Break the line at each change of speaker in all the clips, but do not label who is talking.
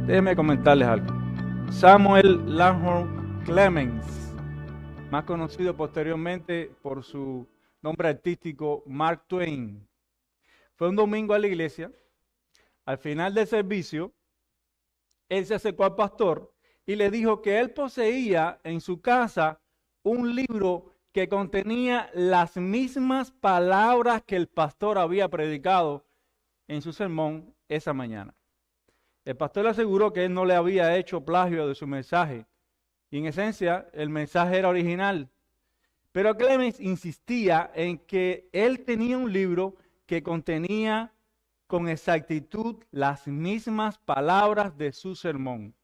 Déjenme comentarles algo. Samuel Langhorne Clemens, más conocido posteriormente por su nombre artístico Mark Twain, fue un domingo a la iglesia. Al final del servicio, él se acercó al pastor y le dijo que él poseía en su casa un libro que contenía las mismas palabras que el pastor había predicado en su sermón esa mañana. El pastor le aseguró que él no le había hecho plagio de su mensaje y en esencia el mensaje era original. Pero Clemens insistía en que él tenía un libro que contenía con exactitud las mismas palabras de su sermón.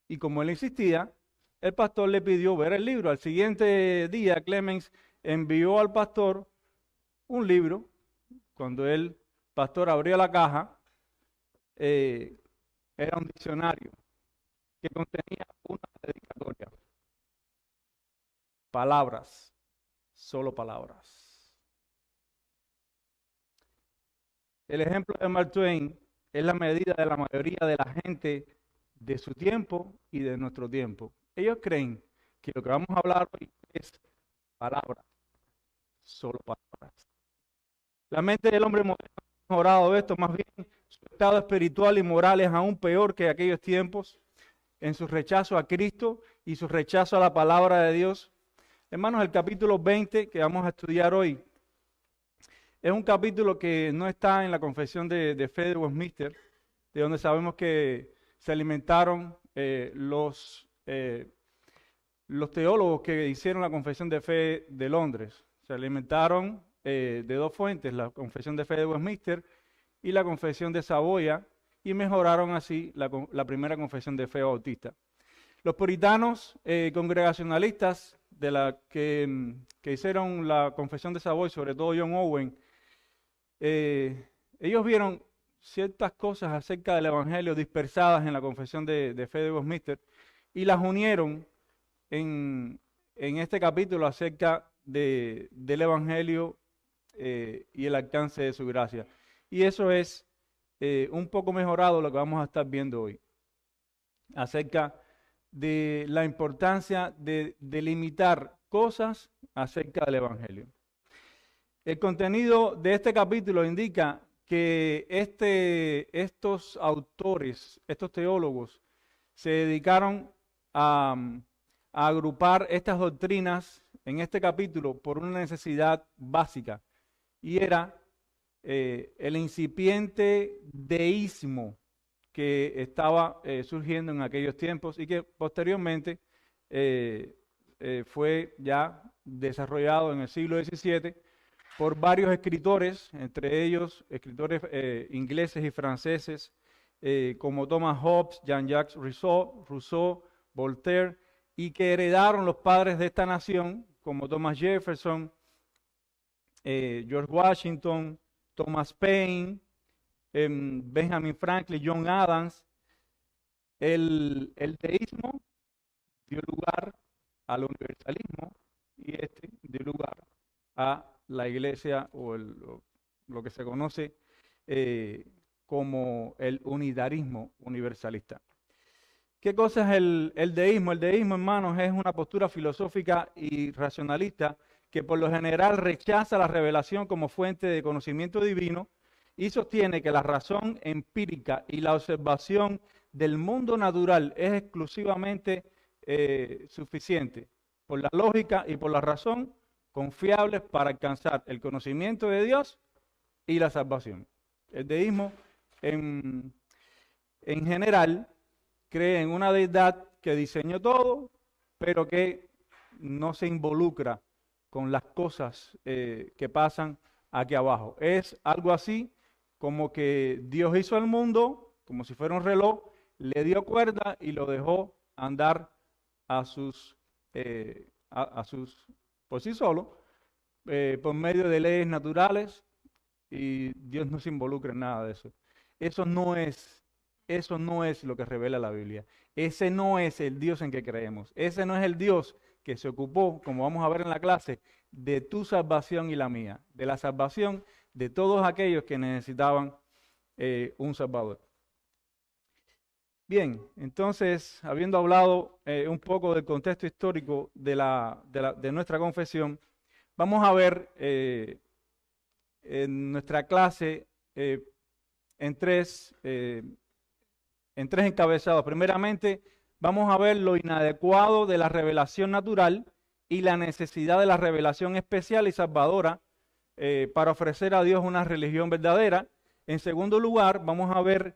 Y como él insistía, el pastor le pidió ver el libro. Al siguiente día, Clemens envió al pastor un libro. Cuando el pastor abrió la caja, era un diccionario que contenía una dedicatoria. Palabras, solo palabras. El ejemplo de Mark Twain es la medida de la mayoría de la gente de su tiempo y de nuestro tiempo. Ellos creen que lo que vamos a hablar hoy es palabras, solo palabras. La mente del hombre moderno ha mejorado esto, más bien su estado espiritual y moral es aún peor que aquellos tiempos en su rechazo a Cristo y su rechazo a la palabra de Dios. Hermanos, el capítulo 20 que vamos a estudiar hoy es un capítulo que no está en la confesión de fe de Westminster, de donde sabemos que se alimentaron los teólogos que hicieron la confesión de fe de Londres. Se alimentaron de dos fuentes, la confesión de fe de Westminster y la confesión de Saboya, y mejoraron así la primera confesión de fe bautista. Los puritanos congregacionalistas que hicieron la confesión de Saboya, sobre todo John Owen, ellos vieron ciertas cosas acerca del Evangelio dispersadas en la confesión de fe de Westminster y las unieron en este capítulo acerca del Evangelio y el alcance de su gracia. Y eso es un poco mejorado lo que vamos a estar viendo hoy, acerca de la importancia de delimitar cosas acerca del Evangelio. El contenido de este capítulo indica que estos autores, estos teólogos, se dedicaron a agrupar estas doctrinas en este capítulo por una necesidad básica, y era el incipiente deísmo que estaba surgiendo en aquellos tiempos y que posteriormente fue ya desarrollado en el siglo XVII por varios escritores, entre ellos escritores ingleses y franceses, como Thomas Hobbes, Jean-Jacques Rousseau, Voltaire, y que heredaron los padres de esta nación, como Thomas Jefferson, George Washington, Thomas Paine, Benjamin Franklin, John Adams. El teísmo dio lugar al universalismo y este dio lugar a la iglesia lo que se conoce como el unitarismo universalista. ¿Qué cosa es el deísmo? El deísmo, hermanos, es una postura filosófica y racionalista que por lo general rechaza la revelación como fuente de conocimiento divino y sostiene que la razón empírica y la observación del mundo natural es exclusivamente suficiente por la lógica y por la razón confiables para alcanzar el conocimiento de Dios y la salvación. El deísmo en general cree en una deidad que diseñó todo, pero que no se involucra con las cosas que pasan aquí abajo. Es algo así como que Dios hizo el mundo como si fuera un reloj, le dio cuerda y lo dejó andar por sí solo, por medio de leyes naturales, y Dios no se involucra en nada de eso. Eso no es, eso no es lo que revela la Biblia. Ese no es el Dios en que creemos. Ese no es el Dios que se ocupó, como vamos a ver en la clase, de tu salvación y la mía, de la salvación de todos aquellos que necesitaban un Salvador. Bien, entonces, habiendo hablado un poco del contexto histórico de nuestra confesión, vamos a ver en nuestra clase en tres encabezados. Primeramente, vamos a ver lo inadecuado de la revelación natural y la necesidad de la revelación especial y salvadora para ofrecer a Dios una religión verdadera. En segundo lugar, vamos a ver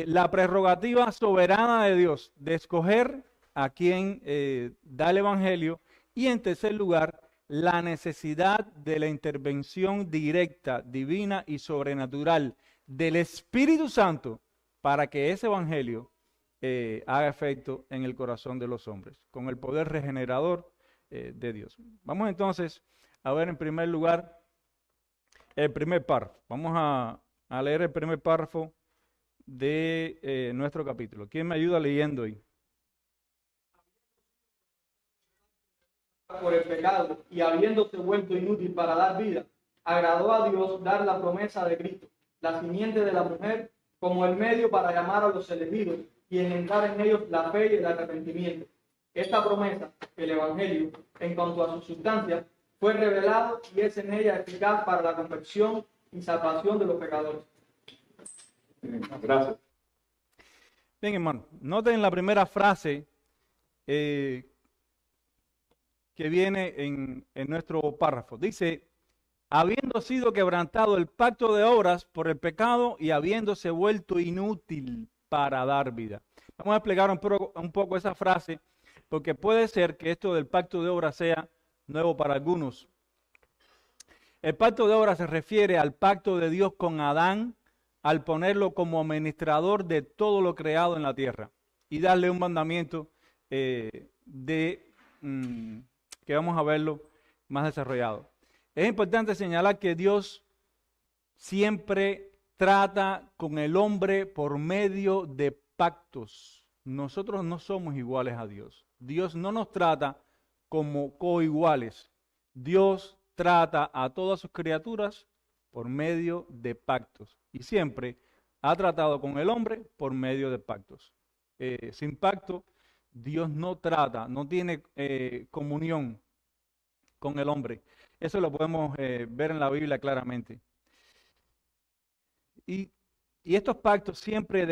la prerrogativa soberana de Dios de escoger a quien da el Evangelio. Y en tercer lugar, la necesidad de la intervención directa, divina y sobrenatural del Espíritu Santo para que ese Evangelio haga efecto en el corazón de los hombres, con el poder regenerador de Dios. Vamos entonces a ver en primer lugar el primer párrafo. Vamos a leer el primer párrafo de nuestro capítulo. ¿Quién me ayuda leyendo ahí?
Por el pecado y habiéndose vuelto inútil para dar vida, agradó a Dios dar la promesa de Cristo, la simiente de la mujer, como el medio para llamar a los elegidos y engendrar en ellos la fe y el arrepentimiento. Esta promesa, el Evangelio, en cuanto a su sustancia, fue revelado y es en ella eficaz para la conversión y salvación de los pecadores.
Gracias. Bien, hermano, noten la primera frase que viene en nuestro párrafo. Dice, habiendo sido quebrantado el pacto de obras por el pecado y habiéndose vuelto inútil para dar vida. Vamos a explicar un poco esa frase, porque puede ser que esto del pacto de obras sea nuevo para algunos. El pacto de obras se refiere al pacto de Dios con Adán al ponerlo como administrador de todo lo creado en la tierra y darle un mandamiento que vamos a verlo más desarrollado. Es importante señalar que Dios siempre trata con el hombre por medio de pactos. Nosotros no somos iguales a Dios. Dios no nos trata como coiguales. Dios trata a todas sus criaturas por medio de pactos. Y siempre ha tratado con el hombre por medio de pactos. Sin pacto, Dios no trata, no tiene comunión con el hombre. Eso lo podemos ver en la Biblia claramente. Y estos pactos siempre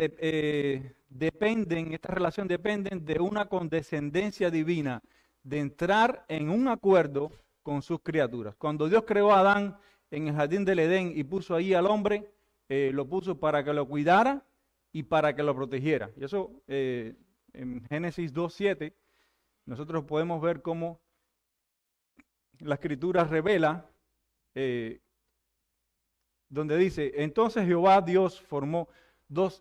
dependen, esta relación dependen de una condescendencia divina, de entrar en un acuerdo con sus criaturas. Cuando Dios creó a Adán en el jardín del Edén y puso ahí al hombre, lo puso para que lo cuidara y para que lo protegiera. Y eso en Génesis 2:7 nosotros podemos ver cómo la Escritura revela, donde dice, entonces Jehová Dios formó,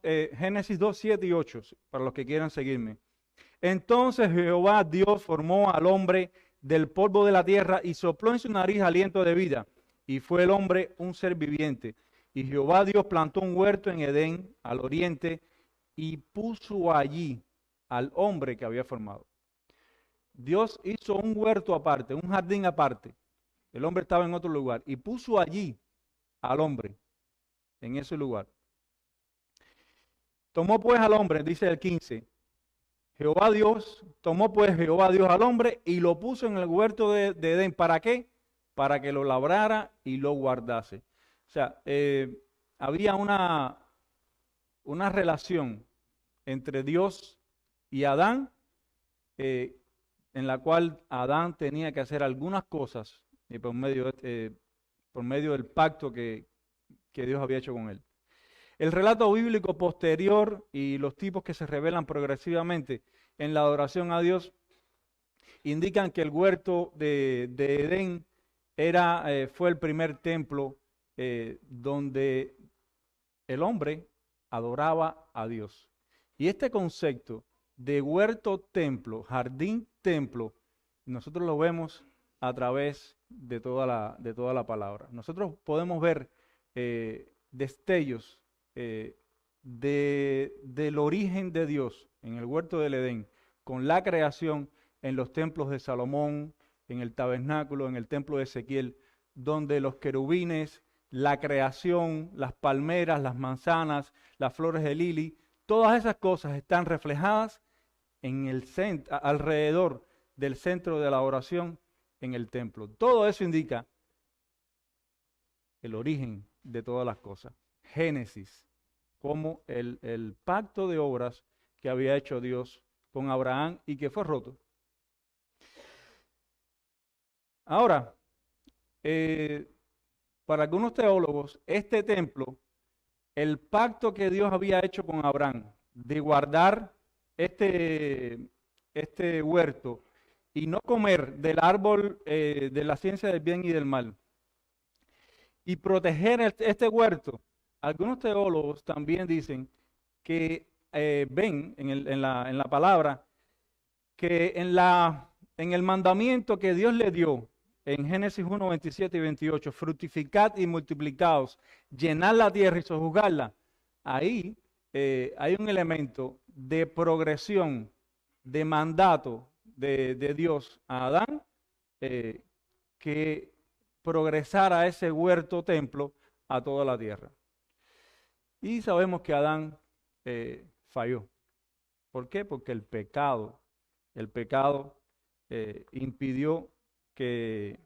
Génesis 2:7 y 8, para los que quieran seguirme. Entonces Jehová Dios formó al hombre del polvo de la tierra y sopló en su nariz aliento de vida, y fue el hombre un ser viviente. Y Jehová Dios plantó un huerto en Edén, al oriente, y puso allí al hombre que había formado. Dios hizo un huerto aparte, un jardín aparte. El hombre estaba en otro lugar y puso allí al hombre en ese lugar. Tomó pues al hombre, dice el 15, tomó pues Jehová Dios al hombre y lo puso en el huerto de Edén. ¿Para qué? Para que lo labrara y lo guardase. O sea, había una relación entre Dios y Adán, en la cual Adán tenía que hacer algunas cosas por medio del pacto que Dios había hecho con él. El relato bíblico posterior y los tipos que se revelan progresivamente en la adoración a Dios indican que el huerto de Edén fue el primer templo donde el hombre adoraba a Dios. Y este concepto de huerto-templo, jardín-templo, nosotros lo vemos a través de toda la palabra. Nosotros podemos ver destellos del origen de Dios en el huerto del Edén, con la creación en los templos de Salomón, en el tabernáculo, en el templo de Ezequiel, donde los querubines, la creación, las palmeras, las manzanas, las flores de lili, Todas esas cosas están reflejadas en el alrededor del centro de la oración en el templo. Todo eso indica el origen de todas las cosas. Génesis, como el pacto de obras que había hecho Dios con Abraham y que fue roto. Ahora, para algunos teólogos, este templo, el pacto que Dios había hecho con Abraham de guardar este huerto y no comer del árbol de la ciencia del bien y del mal, y proteger este huerto, algunos teólogos también dicen que ven en la palabra que en el mandamiento que Dios le dio en Génesis 1, 27 y 28, fructificad y multiplicaos, llenad la tierra y sojuzgarla, ahí hay un elemento de progresión, de mandato de Dios a Adán, que progresara ese huerto templo a toda la tierra. Y sabemos que Adán falló. ¿Por qué? Porque el pecado impidió que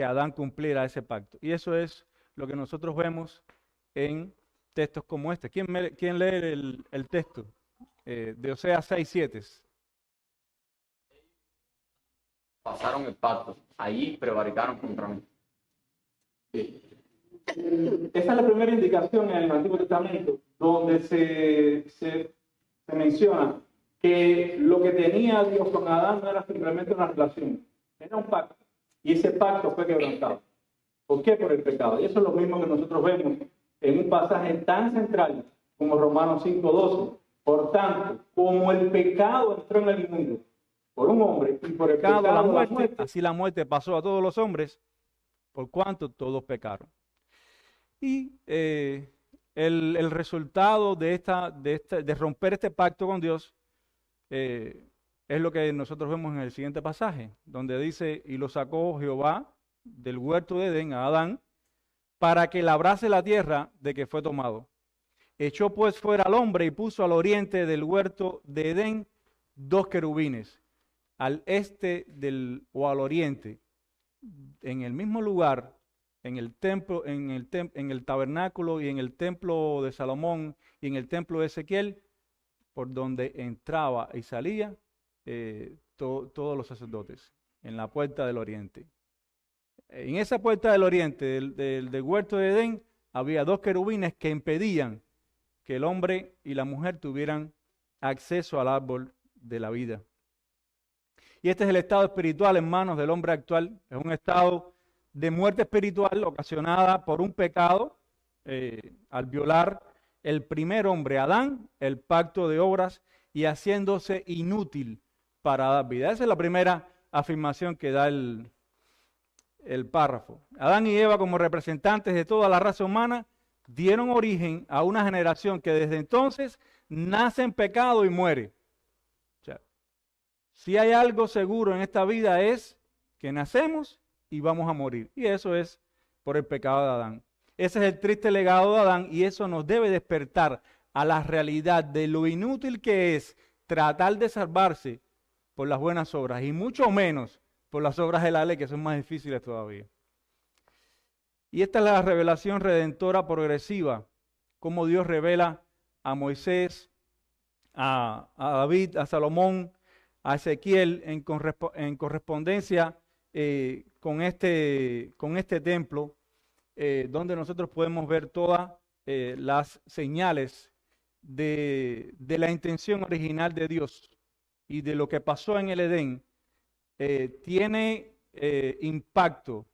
Adán cumpliera ese pacto. Y eso es lo que nosotros vemos en textos como este. ¿Quién lee el texto de Oseas 6, 7?
Pasaron el pacto, allí prevaricaron contra mí.
Esa es la primera indicación en el Antiguo Testamento donde se menciona que lo que tenía Dios con Adán no era simplemente una relación, era un pacto. Y ese pacto fue quebrantado. ¿Por qué? Por el pecado. Y eso es lo mismo que nosotros vemos en un pasaje tan central como Romanos 5:12. Por tanto, como el pecado entró en el mundo por un hombre y por el pecado
La
la
muerte,
muerte,
así la muerte pasó a todos los hombres, por cuanto todos pecaron. Y el resultado de romper este pacto con Dios es lo que nosotros vemos en el siguiente pasaje, donde dice, y lo sacó Jehová del huerto de Edén a Adán, para que labrase la tierra de que fue tomado. Echó pues fuera al hombre y puso al oriente del huerto de Edén 2 querubines, al este o al oriente, en el mismo lugar, en el templo, en el tabernáculo y en el templo de Salomón y en el templo de Ezequiel, por donde entraba y salía todos los sacerdotes, en la puerta del oriente. En esa puerta del oriente, del huerto de Edén, había 2 querubines que impedían que el hombre y la mujer tuvieran acceso al árbol de la vida. Y este es el estado espiritual en manos del hombre actual. Es un estado de muerte espiritual ocasionada por un pecado al violar el primer hombre, Adán, el pacto de obras y haciéndose inútil para dar vida. Esa es la primera afirmación que da el párrafo. Adán y Eva, como representantes de toda la raza humana, dieron origen a una generación que desde entonces nace en pecado y muere. O sea, si hay algo seguro en esta vida es que nacemos y vamos a morir. Y eso es por el pecado de Adán. Ese es el triste legado de Adán y eso nos debe despertar a la realidad de lo inútil que es tratar de salvarse por las buenas obras y mucho menos por las obras de la ley, que son más difíciles todavía. Y esta es la revelación redentora progresiva, como Dios revela a Moisés, a David, a Salomón, a Ezequiel en correspondencia con este templo, donde nosotros podemos ver todas las señales de la intención original de Dios y de lo que pasó en el Edén. Tiene impacto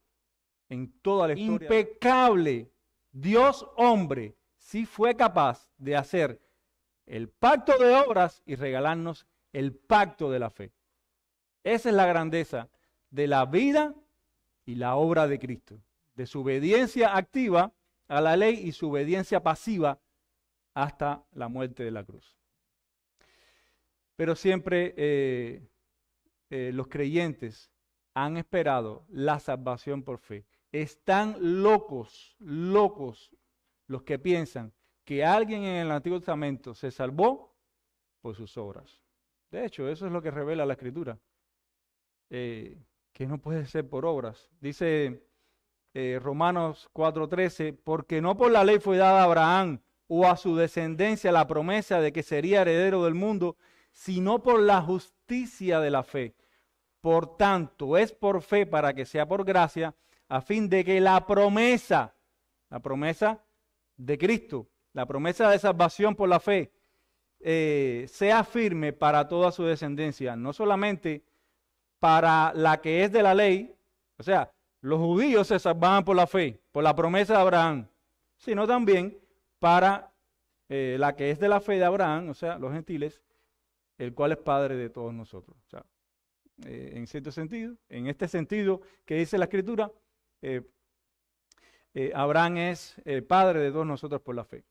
en toda la historia. Impecable. Dios hombre sí fue capaz de hacer el pacto de obras y regalarnos el pacto de la fe. Esa es la grandeza de la vida y la obra de Cristo, de su obediencia activa a la ley y su obediencia pasiva hasta la muerte de la cruz. Pero siempre los creyentes han esperado la salvación por fe. Están locos los que piensan que alguien en el Antiguo Testamento se salvó por sus obras. De hecho, eso es lo que revela la Escritura, que no puede ser por obras. Dice Romanos 4:13, porque no por la ley fue dada a Abraham o a su descendencia la promesa de que sería heredero del mundo, sino por la justicia de la fe. Por tanto, es por fe para que sea por gracia, a fin de que la promesa de Cristo, la promesa de salvación por la fe, sea firme para toda su descendencia, no solamente para la que es de la ley, o sea, los judíos se salvaban por la fe, por la promesa de Abraham, sino también para la que es de la fe de Abraham, o sea, los gentiles, el cual es padre de todos nosotros. O sea, en cierto sentido, en este sentido que dice la Escritura, Abraham es padre de todos nosotros por la fe.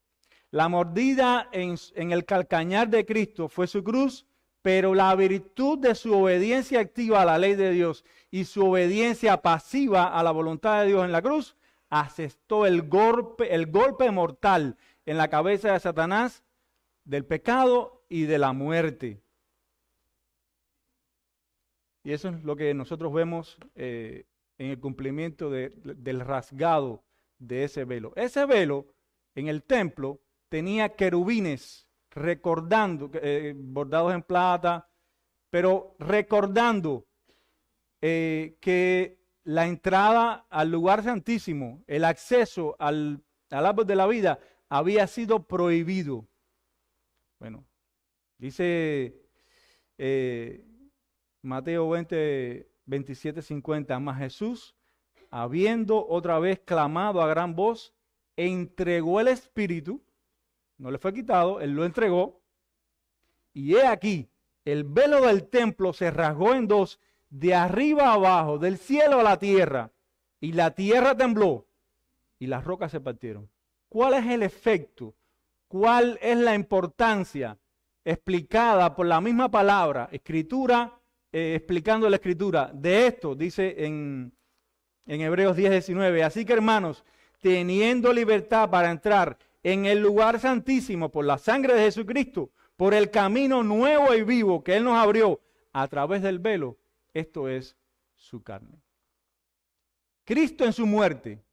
La mordida en el calcañar de Cristo fue su cruz, pero la virtud de su obediencia activa a la ley de Dios y su obediencia pasiva a la voluntad de Dios en la cruz, asestó el golpe mortal en la cabeza de Satanás, del pecado y de la muerte. Y eso es lo que nosotros vemos en el cumplimiento del rasgado de ese velo. Ese velo en el templo tenía querubines recordando, bordados en plata, pero recordando que la entrada al lugar santísimo, el acceso al árbol de la vida había sido prohibido. Bueno, dice Mateo 27:50, mas Jesús, habiendo otra vez clamado a gran voz, entregó el Espíritu, no le fue quitado, él lo entregó, y he aquí, el velo del templo se rasgó en dos, de arriba a abajo, del cielo a la tierra, y la tierra tembló, y las rocas se partieron. ¿Cuál es el efecto? ¿Cuál es la importancia explicada por la misma palabra, escritura, explicando la escritura? De esto dice en Hebreos 10:19, así que hermanos, teniendo libertad para entrar en el lugar santísimo por la sangre de Jesucristo, por el camino nuevo y vivo que Él nos abrió a través del velo, esto es su carne. Cristo en su muerte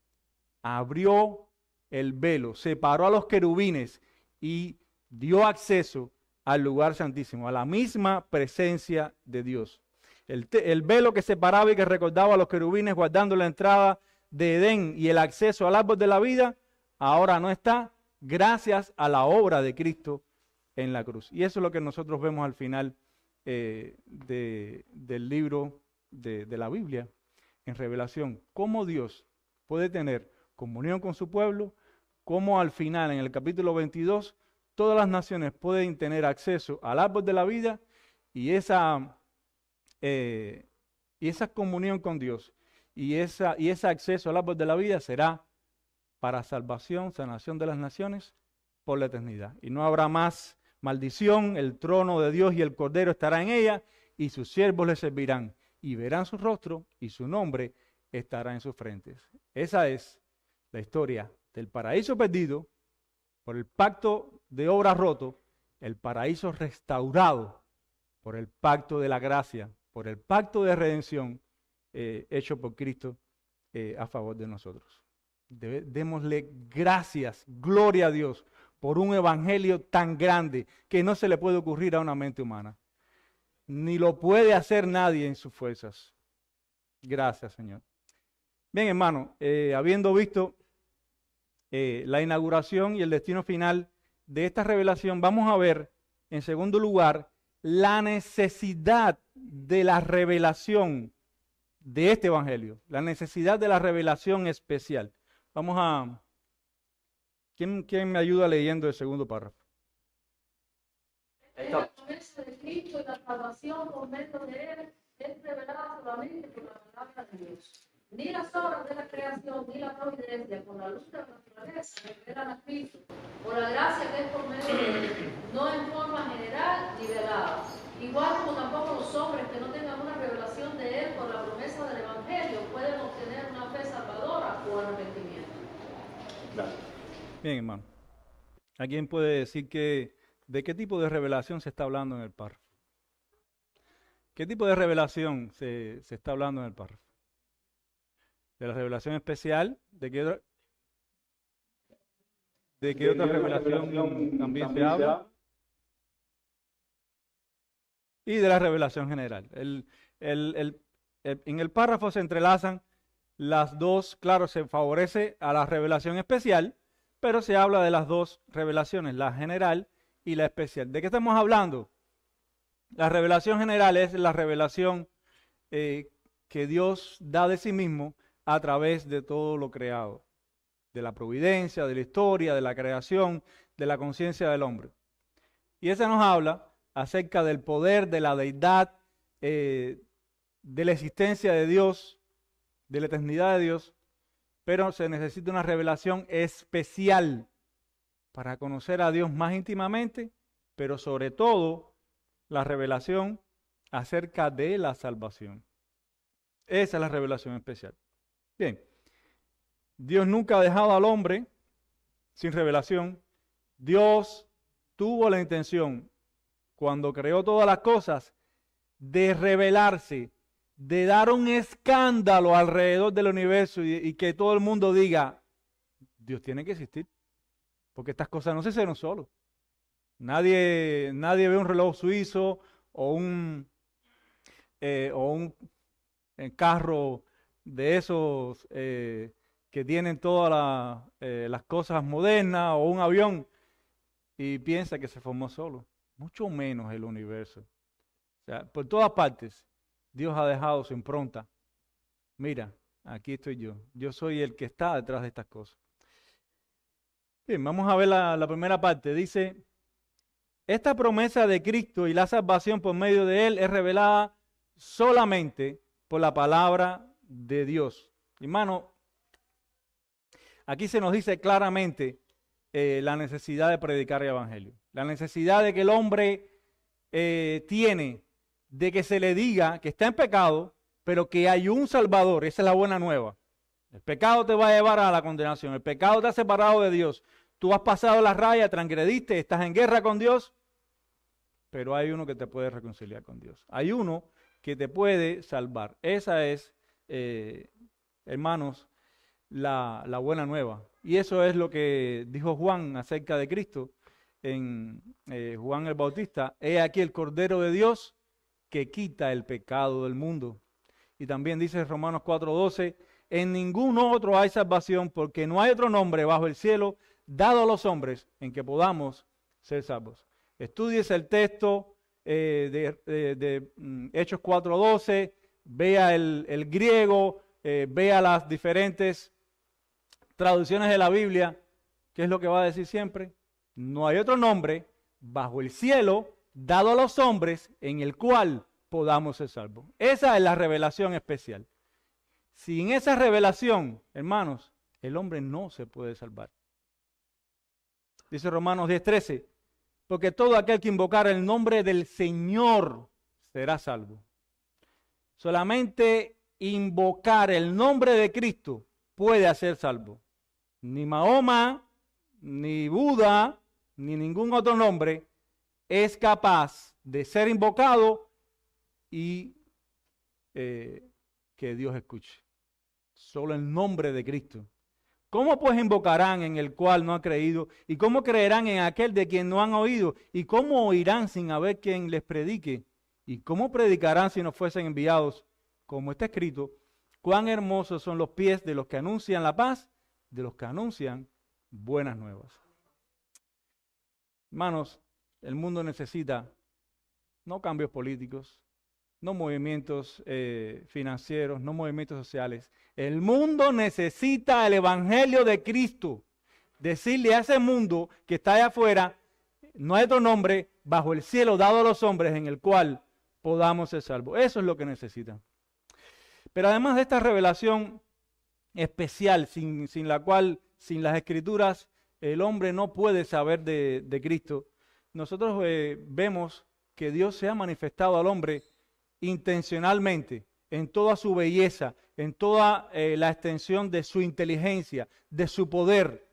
abrió el velo, separó a los querubines y dio acceso al lugar santísimo, a la misma presencia de Dios. El velo que separaba y que recordaba a los querubines guardando la entrada de Edén y el acceso al árbol de la vida, ahora no está, gracias a la obra de Cristo en la cruz. Y eso es lo que nosotros vemos al final del libro de la Biblia, en Revelación, cómo Dios puede tener comunión con su pueblo, cómo al final, en el capítulo 22, todas las naciones pueden tener acceso al árbol de la vida y esa comunión con Dios y ese acceso al árbol de la vida será para salvación, sanación de las naciones por la eternidad. Y no habrá más maldición, el trono de Dios y el Cordero estará en ella y sus siervos le servirán y verán su rostro y su nombre estará en sus frentes. Esa es la historia del paraíso perdido por el pacto de obra roto, el paraíso restaurado por el pacto de la gracia, por el pacto de redención hecho por Cristo a favor de nosotros. Démosle gracias, gloria a Dios, por un evangelio tan grande que no se le puede ocurrir a una mente humana. Ni lo puede hacer nadie en sus fuerzas. Gracias, Señor. Bien, hermano, habiendo visto la inauguración y el destino final de esta revelación, vamos a ver, en segundo lugar, la necesidad de la revelación de este evangelio, la necesidad de la revelación especial. Vamos a... ¿Quién me ayuda leyendo el segundo párrafo?
La promesa de Cristo y la salvación por medio de Él es revelada solamente por la palabra de Dios. Ni las obras de la creación, ni la providencia, por la luz de la naturaleza, revelan a Cristo, por la gracia que es por medio de Él, no en forma general ni velada. Igual como tampoco los hombres que no tengan una revelación de Él por la promesa del Evangelio pueden obtener una fe salvadora o arrepentimiento.
Bien, hermano. ¿Alguien puede decir de qué tipo de revelación se está hablando en el párrafo? ¿Qué tipo de revelación se está hablando en el párrafo? ¿De la revelación especial? ¿De qué otra revelación también se habla? Y de la revelación general. En el párrafo se entrelazan las dos, claro, se favorece a la revelación especial, pero se habla de las dos revelaciones, la general y la especial. ¿De qué estamos hablando? La revelación general es la revelación que Dios da de sí mismo a través de todo lo creado, de la providencia, de la historia, de la creación, de la conciencia del hombre. Y esa nos habla acerca del poder, de la deidad, de la existencia de Dios, de la eternidad de Dios, pero se necesita una revelación especial para conocer a Dios más íntimamente, pero sobre todo la revelación acerca de la salvación. Esa es la revelación especial. Bien, Dios nunca ha dejado al hombre sin revelación. Dios tuvo la intención, cuando creó todas las cosas, de revelarse, de dar un escándalo alrededor del universo y que todo el mundo diga, Dios tiene que existir, porque estas cosas no se hicieron solos. Nadie ve un reloj suizo o un carro de esos que tienen todas las cosas modernas o un avión y piensa que se formó solo. Mucho menos el universo. O sea, por todas partes, Dios ha dejado su impronta. Mira, aquí estoy yo. Yo soy el que está detrás de estas cosas. Bien, vamos a ver la primera parte. Dice, esta promesa de Cristo y la salvación por medio de Él es revelada solamente por la palabra de Dios. Hermano, aquí se nos dice claramente la necesidad de predicar el evangelio. La necesidad de que el hombre tiene de que se le diga que está en pecado, pero que hay un Salvador. Esa es la buena nueva. El pecado te va a llevar a la condenación. El pecado te ha separado de Dios. Tú has pasado la raya, transgrediste, estás en guerra con Dios, pero hay uno que te puede reconciliar con Dios. Hay uno que te puede salvar. Esa es, hermanos, la buena nueva. Y eso es lo que dijo Juan acerca de Cristo en Juan el Bautista. He aquí el Cordero de Dios que quita el pecado del mundo. Y también dice Romanos 4:12, en ningún otro hay salvación, porque no hay otro nombre bajo el cielo dado a los hombres en que podamos ser salvos. Estudies el texto de Hechos 4:12, vea el griego, vea las diferentes traducciones de la Biblia. ¿Qué es lo que va a decir siempre? No hay otro nombre bajo el cielo dado a los hombres en el cual podamos ser salvos. Esa es la revelación especial. Sin esa revelación, hermanos, el hombre no se puede salvar. Dice Romanos 10:13, porque todo aquel que invocara el nombre del Señor será salvo. Solamente invocar el nombre de Cristo puede hacer salvo. Ni Mahoma, ni Buda, ni ningún otro nombre es capaz de ser invocado y que Dios escuche. Solo el nombre de Cristo. ¿Cómo pues invocarán en el cual no han creído? ¿Y cómo creerán en aquel de quien no han oído? ¿Y cómo oirán sin haber quien les predique? ¿Y cómo predicarán si no fuesen enviados? Como está escrito, cuán hermosos son los pies de los que anuncian la paz, de los que anuncian buenas nuevas. Hermanos, el mundo necesita no cambios políticos, no movimientos financieros, no movimientos sociales. El mundo necesita el evangelio de Cristo. Decirle a ese mundo que está allá afuera, no hay otro nombre bajo el cielo dado a los hombres en el cual podamos ser salvos. Eso es lo que necesitan. Pero además de esta revelación especial, sin la cual, sin las Escrituras, el hombre no puede saber de Cristo, nosotros vemos que Dios se ha manifestado al hombre intencionalmente, en toda su belleza, en toda la extensión de su inteligencia, de su poder.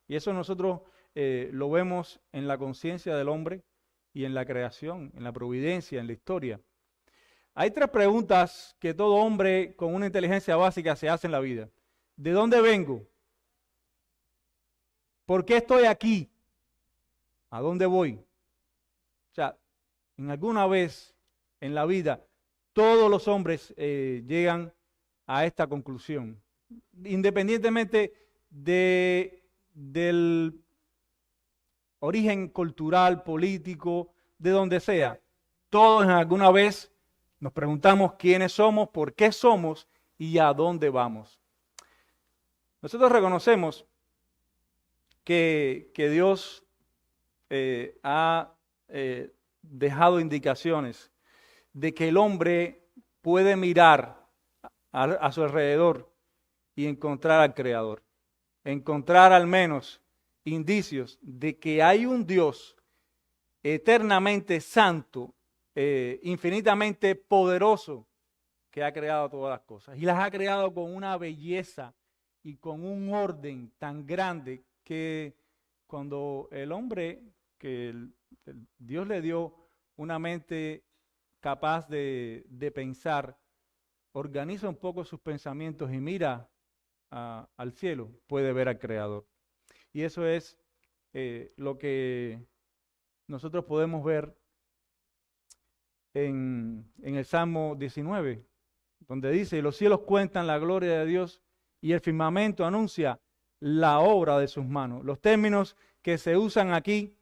Y eso nosotros lo vemos en la conciencia del hombre y en la creación, en la providencia, en la historia. Hay 3 preguntas que todo hombre con una inteligencia básica se hace en la vida. ¿De dónde vengo? ¿Por qué estoy aquí? ¿A dónde voy? O sea, en alguna vez en la vida, todos los hombres llegan a esta conclusión, independientemente del origen cultural, político, de donde sea. Todos en alguna vez nos preguntamos quiénes somos, por qué somos y a dónde vamos. Nosotros reconocemos que Dios ha dejado indicaciones de que el hombre puede mirar a su alrededor y encontrar al Creador, encontrar al menos indicios de que hay un Dios eternamente santo, infinitamente poderoso, que ha creado todas las cosas y las ha creado con una belleza y con un orden tan grande que cuando el hombre, Dios le dio una mente capaz de pensar, organiza un poco sus pensamientos y mira al cielo, puede ver al Creador. Y eso es lo que nosotros podemos ver en el Salmo 19, donde dice: los cielos cuentan la gloria de Dios y el firmamento anuncia la obra de sus manos. Los términos que se usan aquí,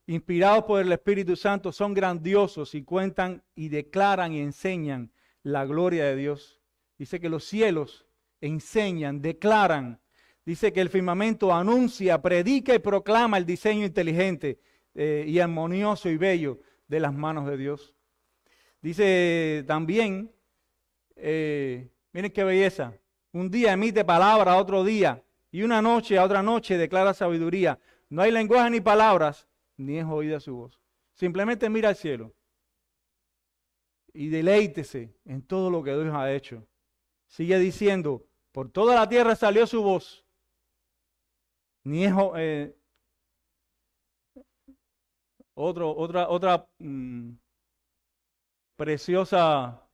inspirados por el Espíritu Santo, son grandiosos y cuentan y declaran y enseñan la gloria de Dios. Dice que los cielos enseñan, declaran. Dice que el firmamento anuncia, predica y proclama el diseño inteligente y armonioso y bello de las manos de Dios. Dice también, miren qué belleza, un día emite palabra a otro día y una noche a otra noche declara sabiduría. No hay lenguaje ni palabras, ni es oída su voz. Simplemente mira al cielo y deleítese en todo lo que Dios ha hecho. Sigue diciendo: por toda la tierra salió su voz. Ni es otra preciosa.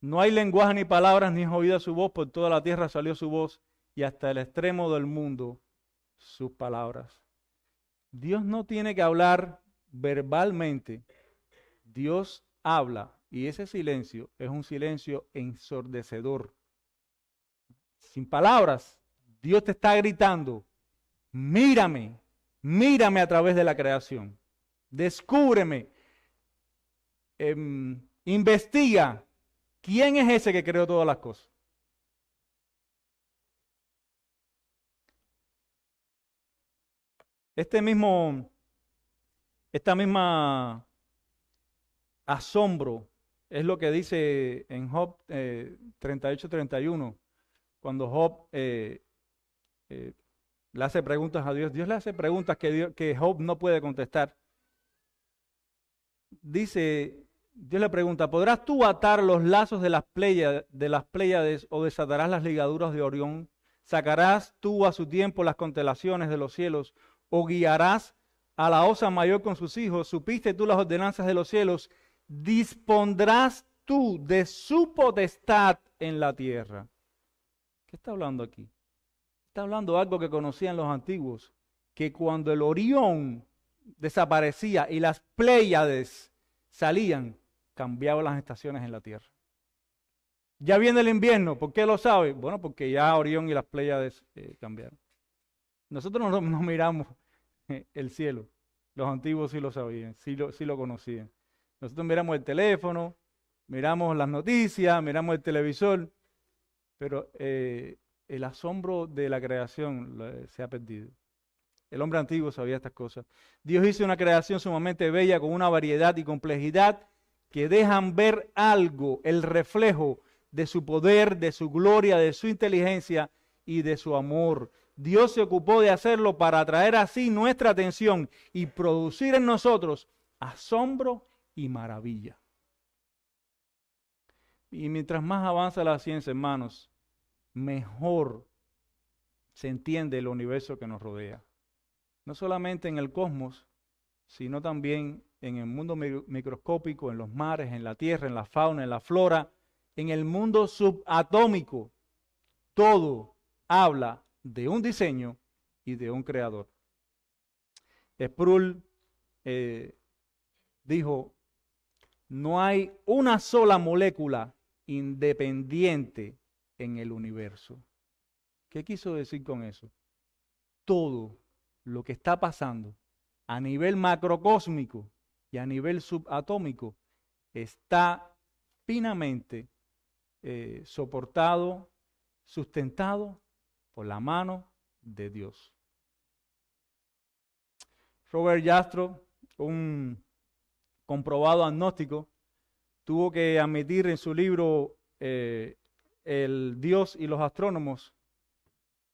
No hay lenguaje ni palabras, ni es oída su voz. Por toda la tierra salió su voz y hasta el extremo del mundo sus palabras. Dios no tiene que hablar verbalmente. Dios habla y ese silencio es un silencio ensordecedor. Sin palabras, Dios te está gritando: mírame, mírame a través de la creación. Descúbreme, investiga quién es ese que creó todas las cosas. Esta misma asombro es lo que dice en Job 38-31, cuando Job le hace preguntas a Dios. Dios le hace preguntas que Job no puede contestar. Dice, Dios le pregunta: ¿podrás tú atar los lazos de las Pléyades o desatarás las ligaduras de Orión? ¿Sacarás tú a su tiempo las constelaciones de los cielos o guiarás a la osa mayor con sus hijos? ¿Supiste tú las ordenanzas de los cielos? ¿Dispondrás tú de su potestad en la tierra? ¿Qué está hablando aquí? Está hablando de algo que conocían los antiguos, que cuando el Orión desaparecía y las Pléyades salían, cambiaban las estaciones en la tierra. Ya viene el invierno. ¿Por qué lo sabe? Bueno, porque ya Orión y las Pléyades cambiaron. Nosotros no miramos el cielo. Los antiguos sí lo sabían, sí lo conocían. Nosotros miramos el teléfono, miramos las noticias, miramos el televisor, pero el asombro de la creación se ha perdido. El hombre antiguo sabía estas cosas. Dios hizo una creación sumamente bella con una variedad y complejidad que dejan ver algo, el reflejo de su poder, de su gloria, de su inteligencia y de su amor. Dios se ocupó de hacerlo para atraer así nuestra atención y producir en nosotros asombro y maravilla. Y mientras más avanza la ciencia, hermanos, mejor se entiende el universo que nos rodea. No solamente en el cosmos, sino también en el mundo microscópico, en los mares, en la tierra, en la fauna, en la flora, en el mundo subatómico. Todo habla de un diseño y de un creador. Sproul dijo, no hay una sola molécula independiente en el universo. ¿Qué quiso decir con eso? Todo lo que está pasando a nivel macrocósmico y a nivel subatómico está finamente soportado, sustentado por la mano de Dios. Robert Jastrow, un comprobado agnóstico, tuvo que admitir en su libro El Dios y los astrónomos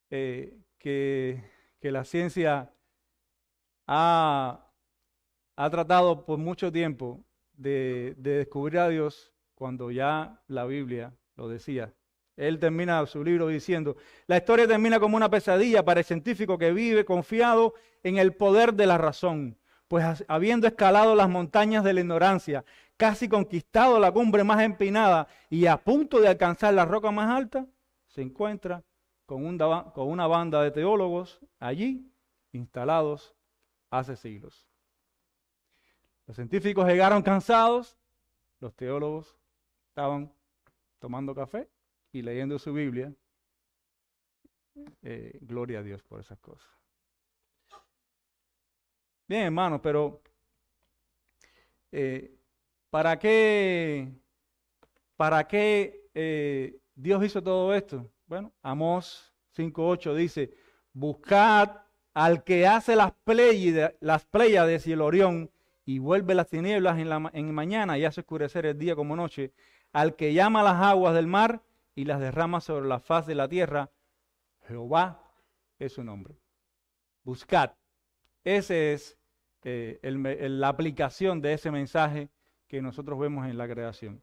que la ciencia ha tratado por mucho tiempo de descubrir a Dios cuando ya la Biblia lo decía. Él termina su libro diciendo, la historia termina como una pesadilla para el científico que vive confiado en el poder de la razón, pues habiendo escalado las montañas de la ignorancia, casi conquistado la cumbre más empinada y a punto de alcanzar la roca más alta, se encuentra con una banda de teólogos allí instalados hace siglos. Los científicos llegaron cansados, los teólogos estaban tomando café y leyendo su Biblia. Gloria a Dios por esas cosas. Bien, hermanos, pero ¿para qué Dios hizo todo esto? Bueno, Amós 5:8 dice, buscad al que hace las Pléyades y el Orión y vuelve las tinieblas en mañana y hace oscurecer el día como noche, al que llama las aguas del mar y las derrama sobre la faz de la tierra, Jehová es su nombre. Buscad. Ese es la aplicación de ese mensaje que nosotros vemos en la creación.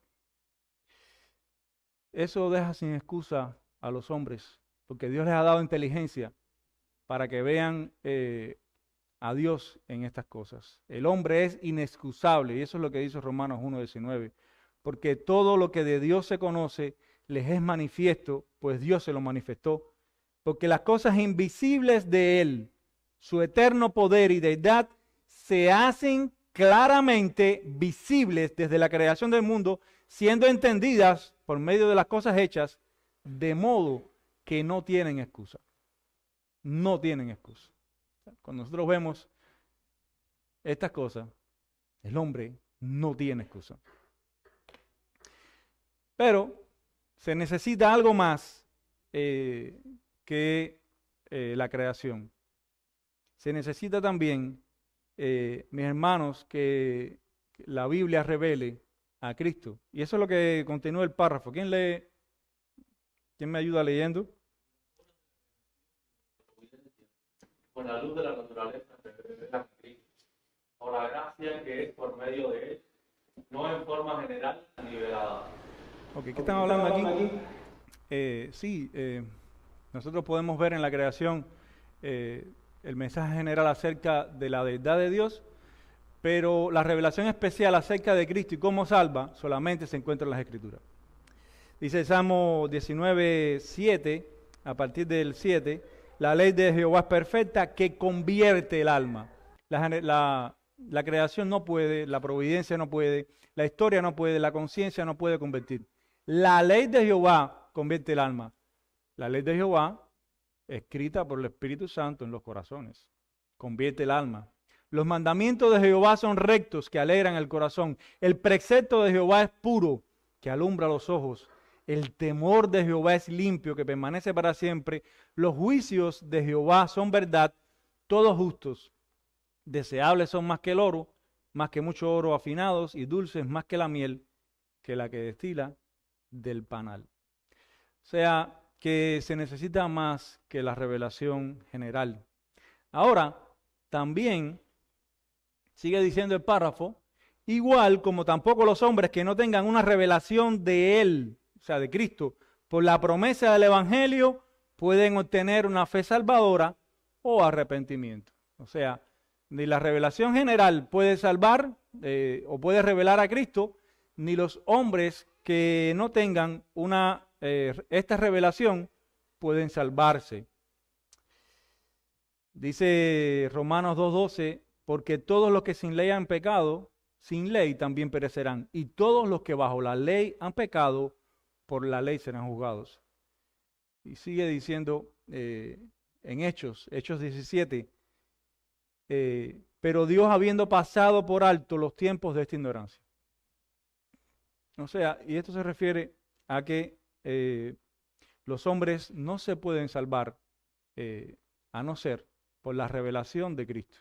Eso deja sin excusa a los hombres, porque Dios les ha dado inteligencia para que vean a Dios en estas cosas. El hombre es inexcusable, y eso es lo que dice Romanos 1:19, porque todo lo que de Dios se conoce les es manifiesto, pues Dios se lo manifestó, porque las cosas invisibles de Él, su eterno poder y deidad, se hacen claramente visibles desde la creación del mundo, siendo entendidas por medio de las cosas hechas, de modo que no tienen excusa. No tienen excusa. Cuando nosotros vemos estas cosas, el hombre no tiene excusa. Pero se necesita algo más que la creación. Se necesita también, mis hermanos, que la Biblia revele a Cristo. Y eso es lo que continúa el párrafo. ¿Quién lee? ¿Quién me ayuda leyendo?
Con la luz de la naturaleza se revela Cristo, por la gracia que es por medio de Él, no en forma general ni velada.
Ok, ¿qué están hablando aquí? Nosotros podemos ver en la creación el mensaje general acerca de la deidad de Dios, pero la revelación especial acerca de Cristo y cómo salva solamente se encuentra en las Escrituras. Dice el Salmo 19:7, a partir del 7, la ley de Jehová es perfecta que convierte el alma. La creación no puede, la providencia no puede, la historia no puede, la conciencia no puede convertir. La ley de Jehová convierte el alma. La ley de Jehová, escrita por el Espíritu Santo en los corazones, convierte el alma. Los mandamientos de Jehová son rectos, que alegran el corazón. El precepto de Jehová es puro, que alumbra los ojos. El temor de Jehová es limpio, que permanece para siempre. Los juicios de Jehová son verdad, todos justos. Deseables son más que el oro, más que mucho oro afinados, y dulces más que la miel, que la que destila del panal. O sea, que se necesita más que la revelación general. Ahora, también, sigue diciendo el párrafo, igual como tampoco los hombres que no tengan una revelación de Él, o sea, de Cristo, por la promesa del Evangelio, pueden obtener una fe salvadora o arrepentimiento. O sea, ni la revelación general puede salvar o puede revelar a Cristo, ni los hombres que no tengan esta revelación pueden salvarse. Dice Romanos 2:12, porque todos los que sin ley han pecado, sin ley también perecerán, y todos los que bajo la ley han pecado, por la ley serán juzgados. Y sigue diciendo en Hechos 17, pero Dios habiendo pasado por alto los tiempos de esta ignorancia. O sea, y esto se refiere a que los hombres no se pueden salvar a no ser por la revelación de Cristo.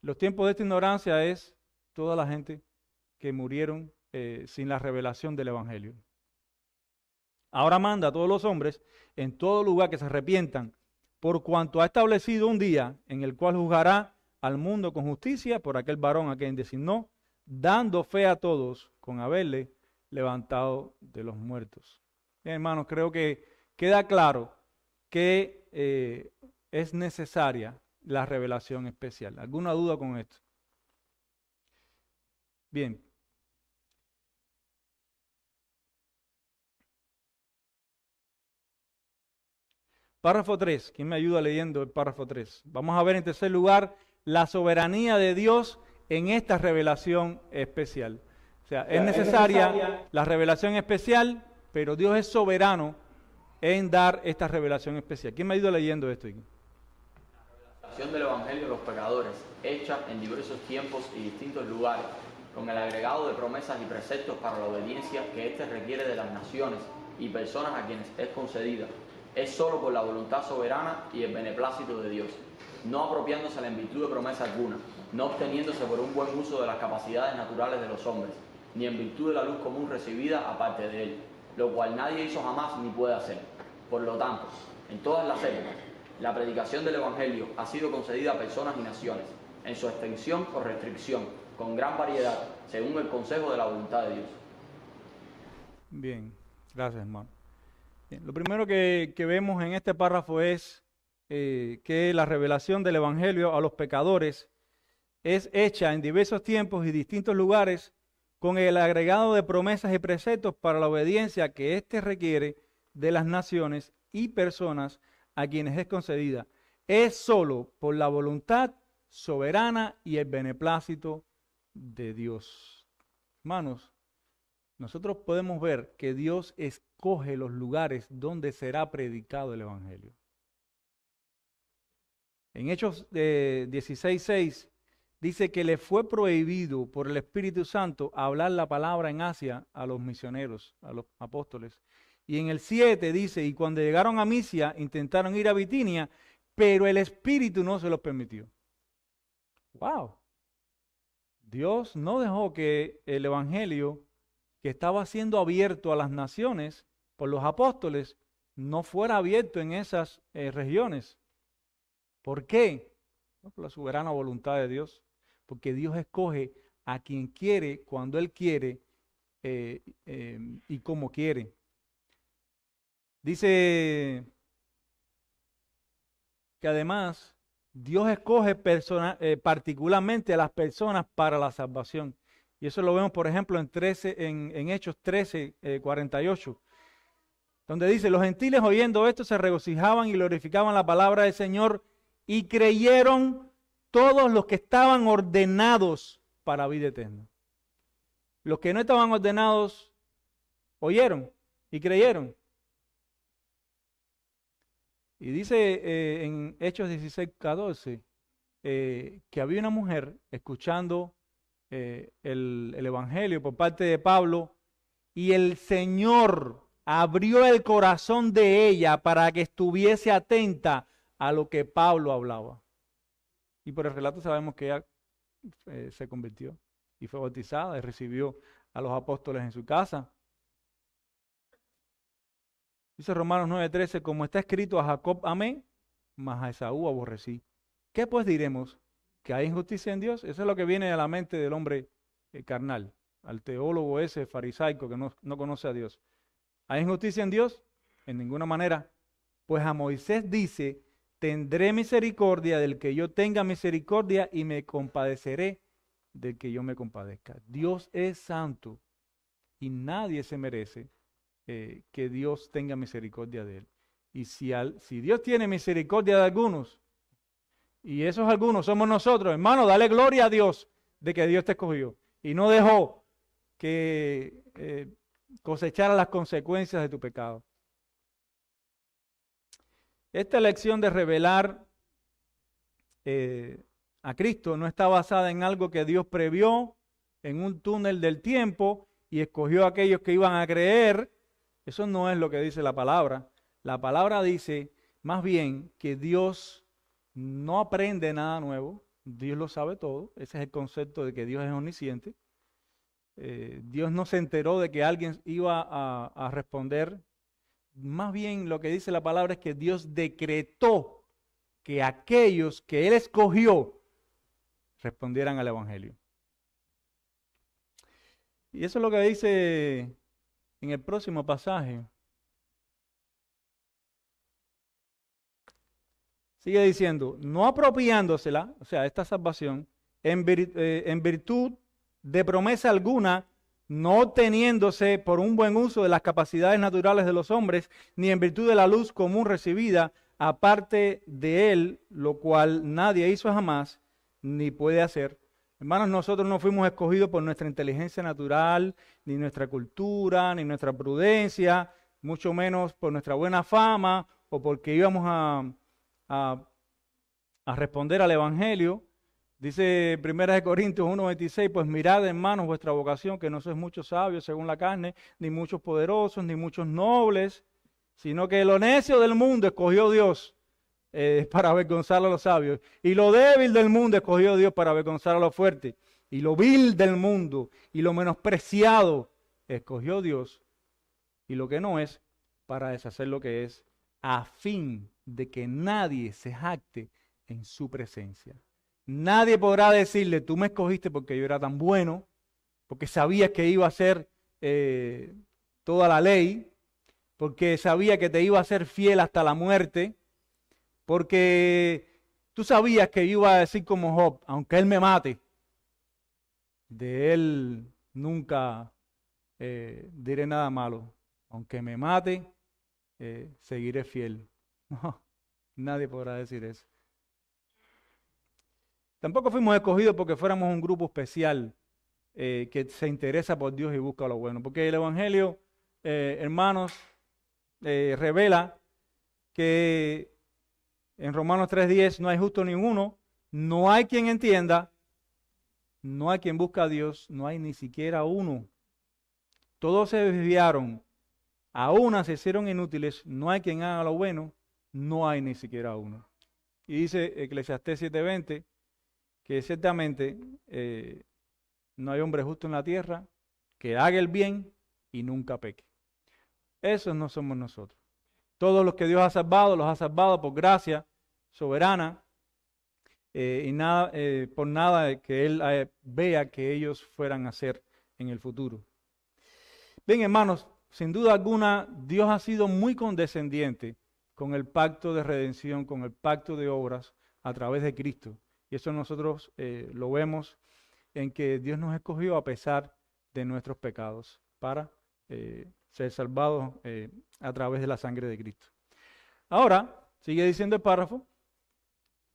Los tiempos de esta ignorancia es toda la gente que murieron sin la revelación del Evangelio. Ahora manda a todos los hombres en todo lugar que se arrepientan, por cuanto ha establecido un día en el cual juzgará al mundo con justicia por aquel varón a quien designó, dando fe a todos con haberle levantado de los muertos. Bien, hermanos, creo que queda claro que es necesaria la revelación especial. ¿Alguna duda con esto? Bien. Párrafo 3. ¿Quién me ayuda leyendo el párrafo 3? Vamos a ver en tercer lugar la soberanía de Dios en esta revelación especial. O sea, es necesaria la revelación especial, pero Dios es soberano en dar esta revelación especial. ¿Quién me ayuda leyendo esto?
La revelación del Evangelio a los pecadores, hecha en diversos tiempos y distintos lugares, con el agregado de promesas y preceptos para la obediencia que éste requiere de las naciones y personas a quienes es concedida, es solo por la voluntad soberana y el beneplácito de Dios, no apropiándosela en virtud de promesa alguna, no obteniéndose por un buen uso de las capacidades naturales de los hombres, ni en virtud de la luz común recibida aparte de él, lo cual nadie hizo jamás ni puede hacer. Por lo tanto, en todas las épocas, la predicación del Evangelio ha sido concedida a personas y naciones, en su extensión o restricción, con gran variedad, según el consejo de la voluntad de Dios.
Bien, gracias, hermano. Bien, lo primero que vemos en este párrafo es que la revelación del Evangelio a los pecadores es hecha en diversos tiempos y distintos lugares con el agregado de promesas y preceptos para la obediencia que éste requiere de las naciones y personas a quienes es concedida. Es solo por la voluntad soberana y el beneplácito de Dios. Hermanos, nosotros podemos ver que Dios escoge los lugares donde será predicado el Evangelio. En Hechos 16:6 dice que le fue prohibido por el Espíritu Santo hablar la palabra en Asia a los misioneros, a los apóstoles. Y en el 7 dice, y cuando llegaron a Misia intentaron ir a Bitinia, pero el Espíritu no se los permitió. ¡Wow! Dios no dejó que el Evangelio que estaba siendo abierto a las naciones por los apóstoles no fuera abierto en esas regiones. ¿Por qué? Por la soberana voluntad de Dios. Porque Dios escoge a quien quiere, cuando Él quiere y como quiere. Dice que además Dios escoge particularmente a las personas para la salvación. Y eso lo vemos, por ejemplo, en Hechos 13:48, donde dice, los gentiles oyendo esto se regocijaban y glorificaban la palabra del Señor y creyeron todos los que estaban ordenados para vida eterna. Los que no estaban ordenados oyeron y creyeron. Y dice en Hechos 16:14 que había una mujer escuchando el Evangelio por parte de Pablo y el Señor abrió el corazón de ella para que estuviese atenta a lo que Pablo hablaba. Y por el relato sabemos que ella se convirtió y fue bautizada y recibió a los apóstoles en su casa. Dice Romanos 9:13, como está escrito, a Jacob amé, mas a Esaú aborrecí. ¿Qué pues diremos? ¿Que hay injusticia en Dios? Eso es lo que viene a la mente del hombre carnal, al teólogo ese farisaico que no conoce a Dios. ¿Hay injusticia en Dios? En ninguna manera. Pues a Moisés dice, tendré misericordia del que yo tenga misericordia y me compadeceré del que yo me compadezca. Dios es santo y nadie se merece que Dios tenga misericordia de él. Y si Dios tiene misericordia de algunos, y esos algunos somos nosotros, hermano, dale gloria a Dios de que Dios te escogió y no dejó que cosechara las consecuencias de tu pecado. Esta elección de revelar a Cristo no está basada en algo que Dios previó en un túnel del tiempo y escogió a aquellos que iban a creer. Eso no es lo que dice la palabra. La palabra dice más bien que Dios no aprende nada nuevo, Dios lo sabe todo. Ese es el concepto de que Dios es omnisciente. Dios no se enteró de que alguien iba a responder. Más bien lo que dice la palabra es que Dios decretó que aquellos que Él escogió respondieran al Evangelio. Y eso es lo que dice en el próximo pasaje. Sigue diciendo, no apropiándosela, o sea, esta salvación, en virtud de promesa alguna, no obteniéndose por un buen uso de las capacidades naturales de los hombres, ni en virtud de la luz común recibida, aparte de él, lo cual nadie hizo jamás, ni puede hacer. Hermanos, nosotros no fuimos escogidos por nuestra inteligencia natural, ni nuestra cultura, ni nuestra prudencia, mucho menos por nuestra buena fama, o porque íbamos a responder al Evangelio. Dice 1 Corintios 1:26, pues mirad, hermanos, vuestra vocación, que no sois muchos sabios según la carne, ni muchos poderosos, ni muchos nobles, sino que lo necio del mundo escogió Dios para avergonzar a los sabios, y lo débil del mundo escogió Dios para avergonzar a los fuertes, y lo vil del mundo y lo menospreciado escogió Dios, y lo que no es, para deshacer lo que es, a fin de que nadie se jacte en su presencia. Nadie podrá decirle, tú me escogiste porque yo era tan bueno, porque sabías que iba a hacer toda la ley, porque sabía que te iba a ser fiel hasta la muerte, porque tú sabías que yo iba a decir como Job, aunque él me mate, de él nunca diré nada malo. Aunque me mate, seguiré fiel. No, nadie podrá decir eso. Tampoco fuimos escogidos porque fuéramos un grupo especial que se interesa por Dios y busca lo bueno. Porque el Evangelio, hermanos, revela que en Romanos 3:10 no hay justo ni uno, no hay quien entienda, no hay quien busca a Dios, no hay ni siquiera uno. Todos se desviaron, a una se hicieron inútiles, no hay quien haga lo bueno, no hay ni siquiera uno. Y dice Eclesiastés 7:20 que ciertamente no hay hombre justo en la tierra que haga el bien y nunca peque. Esos no somos nosotros. Todos los que Dios ha salvado, los ha salvado por gracia soberana y nada, por nada que Él vea que ellos fueran a hacer en el futuro. Bien, hermanos, sin duda alguna, Dios ha sido muy condescendiente con el pacto de redención, con el pacto de obras a través de Cristo. Y eso nosotros lo vemos en que Dios nos escogió a pesar de nuestros pecados para ser salvados a través de la sangre de Cristo. Ahora, sigue diciendo el párrafo,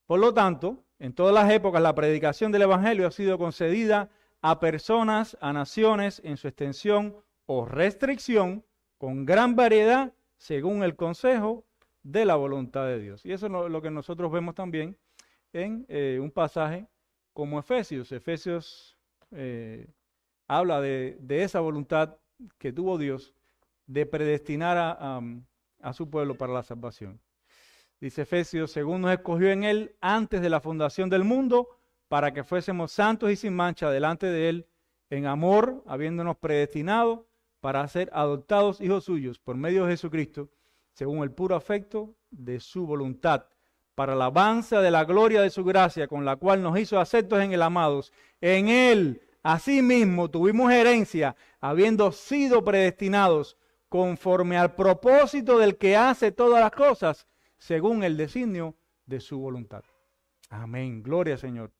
por lo tanto, en todas las épocas la predicación del Evangelio ha sido concedida a personas, a naciones, en su extensión o restricción, con gran variedad, según el consejo de la voluntad de Dios. Y eso es lo que nosotros vemos también en un pasaje como Efesios. Efesios habla de esa voluntad que tuvo Dios de predestinar a su pueblo para la salvación. Dice Efesios, según nos escogió en Él antes de la fundación del mundo, para que fuésemos santos y sin mancha delante de Él, en amor, habiéndonos predestinado para ser adoptados hijos suyos por medio de Jesucristo, según el puro afecto de su voluntad, para alabanza de la gloria de su gracia, con la cual nos hizo aceptos en el amados. En Él, asimismo, tuvimos herencia, habiendo sido predestinados conforme al propósito del que hace todas las cosas, según el designio de su voluntad. Amén. Gloria al Señor.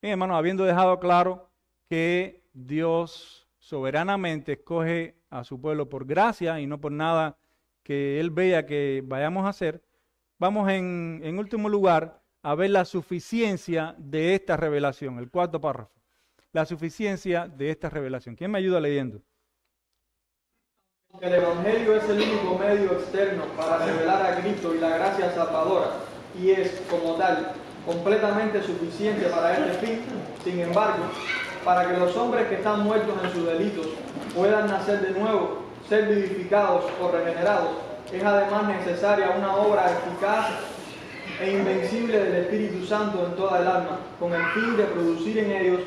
Bien, hermanos, habiendo dejado claro que Dios soberanamente escoge a su pueblo por gracia y no por nada que Él vea que vayamos a hacer, vamos en último lugar a ver la suficiencia de esta revelación, el cuarto párrafo. La suficiencia de esta revelación. ¿Quién me ayuda leyendo?
El Evangelio es el único medio externo para revelar a Cristo y la gracia salvadora, y es, como tal, completamente suficiente para este fin. Sin embargo, para que los hombres que están muertos en sus delitos puedan nacer de nuevo, ser vivificados o regenerados, es además necesaria una obra eficaz e invencible del Espíritu Santo en toda el alma, con el fin de producir en ellos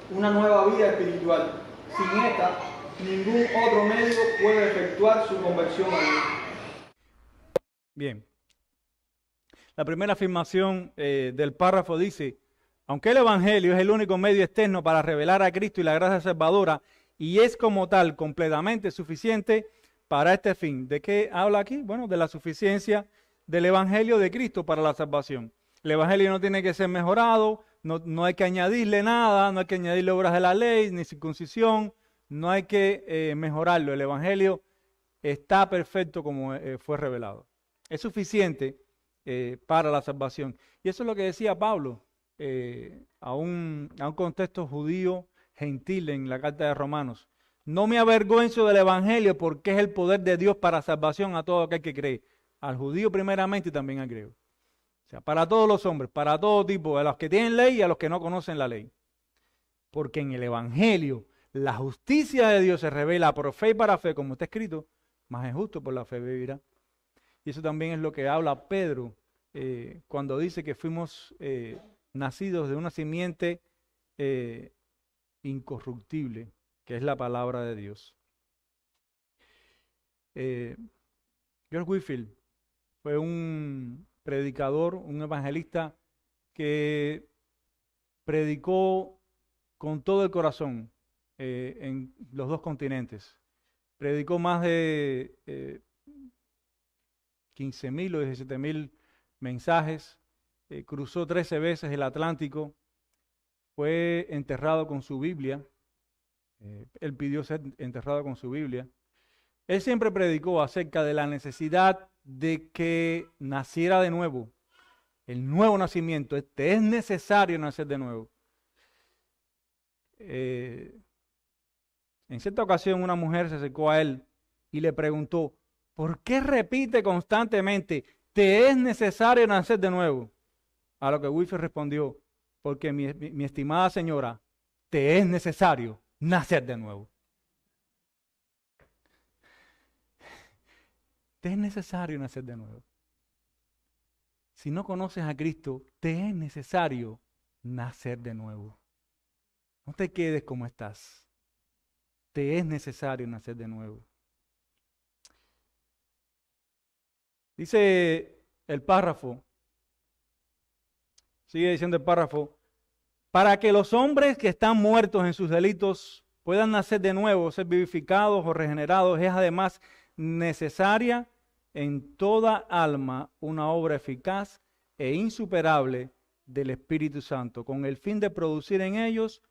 una nueva vida espiritual. Sin esta, ningún otro medio puede efectuar su conversión a Dios.
Bien. La primera afirmación del párrafo dice: aunque el Evangelio es el único medio externo para revelar a Cristo y la gracia salvadora, y es como tal completamente suficiente para este fin. ¿De qué habla aquí? Bueno, de la suficiencia del Evangelio de Cristo para la salvación. El Evangelio no tiene que ser mejorado, no hay que añadirle nada, no hay que añadirle obras de la ley, ni circuncisión, no hay que mejorarlo. El Evangelio está perfecto como fue revelado. Es suficiente para la salvación. Y eso es lo que decía Pablo a un contexto judío gentil en la carta de Romanos. No me avergüenzo del Evangelio porque es el poder de Dios para salvación a todo aquel que cree. Al judío primeramente y también al griego. O sea, para todos los hombres, para todo tipo, a los que tienen ley y a los que no conocen la ley. Porque en el Evangelio la justicia de Dios se revela por fe y para fe, como está escrito, más es justo por la fe vivirá. Y eso también es lo que habla Pedro cuando dice que fuimos nacidos de una simiente incorruptible, que es la palabra de Dios. George Whitefield fue un predicador, un evangelista que predicó con todo el corazón en los dos continentes. Predicó más de 15.000 o 17.000 mensajes, cruzó 13 veces el Atlántico, fue enterrado con su Biblia, él pidió ser enterrado con su Biblia. Él siempre predicó acerca de la necesidad de que naciera de nuevo, el nuevo nacimiento. Es necesario nacer de nuevo. En cierta ocasión una mujer se acercó a él y le preguntó: ¿por qué repite constantemente, te es necesario nacer de nuevo? A lo que Whitefield respondió: porque mi estimada señora, te es necesario nacer de nuevo. Te es necesario nacer de nuevo. Si no conoces a Cristo, te es necesario nacer de nuevo. No te quedes como estás. Te es necesario nacer de nuevo. Dice el párrafo, sigue diciendo el párrafo: para que los hombres que están muertos en sus delitos puedan nacer de nuevo, ser vivificados o regenerados, es además necesaria en toda alma una obra eficaz e insuperable del Espíritu Santo, con el fin de producir en ellos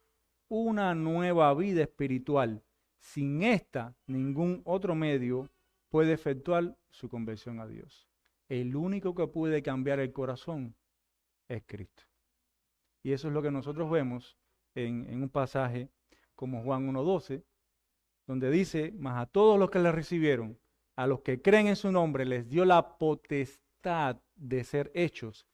una nueva vida espiritual. Sin esta, ningún otro medio puede efectuar su conversión a Dios. El único que puede cambiar el corazón es Cristo. Y eso es lo que nosotros vemos en un pasaje como Juan 1:12, donde dice: mas a todos los que le recibieron, a los que creen en su nombre, les dio la potestad de ser hechos